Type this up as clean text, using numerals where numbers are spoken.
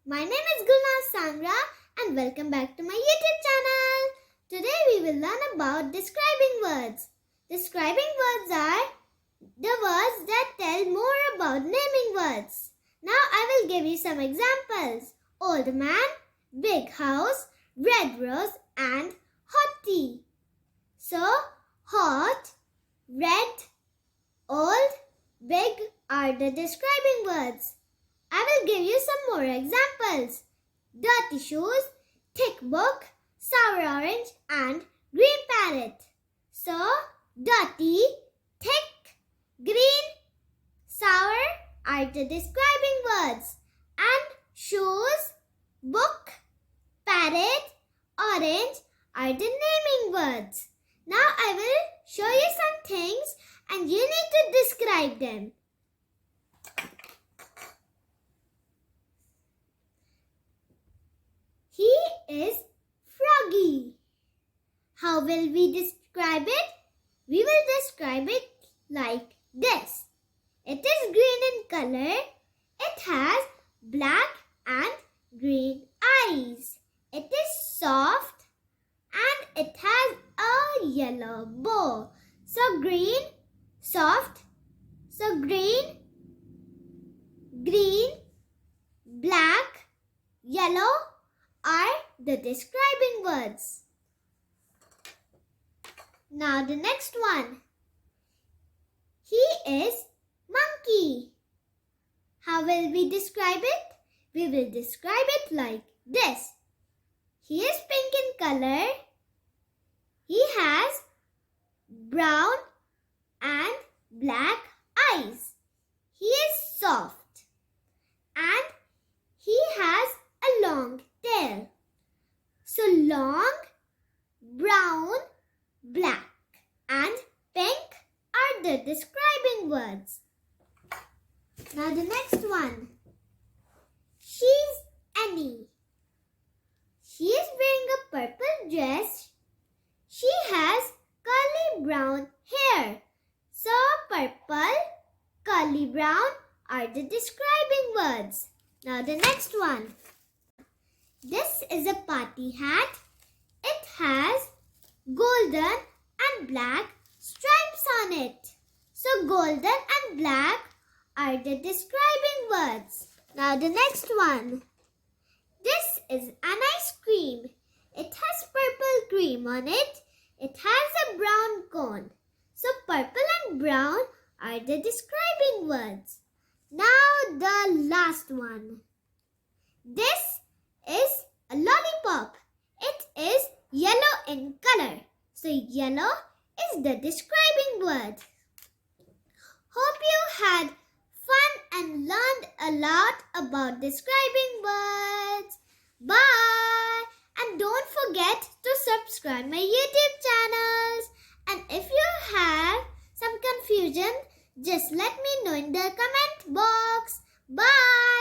My name is Gulnaaz and welcome back to my YouTube channel. Today we will learn about describing words. Describing words are the words that tell more about naming words. Now I will give you some examples. Old man, big house, red rose and hot tea. So hot, red, old, big are the describing words. I will give you some more examples. Dirty shoes, thick book, sour orange and green parrot. So, dirty, thick, green, sour are the describing words. And shoes, book, parrot, orange are the naming words. Now I will show you some things and you need to describe them. He is froggy. How will we describe it? We will describe it like this. It is green in color. It has black and green eyes. It is soft and it has a yellow bow. So green, soft. So green, black, yellow are the describing words. Now the next one. He is monkey. How will we describe it? We will describe it like this. He is pink in color. He has brown and black eyes. He is soft and he has a long tail. So long, brown, black and pink are the describing words. Now the next one. She's Annie. She is wearing a purple dress. She has curly brown hair. So purple, curly brown are the describing words. Now the next one. This is a party hat. It has golden and black stripes on it. So golden and black are the describing words. Now the next one. This is an ice cream. It has purple cream on it. It has a brown cone. So purple and brown are the describing words. Now the last one. This is a lollipop. It is yellow in color. So yellow is the describing word. Hope you had fun and learned a lot about describing words. Bye! And don't forget to subscribe my YouTube channels. And if you have some confusion, just let me know in the comment box. Bye!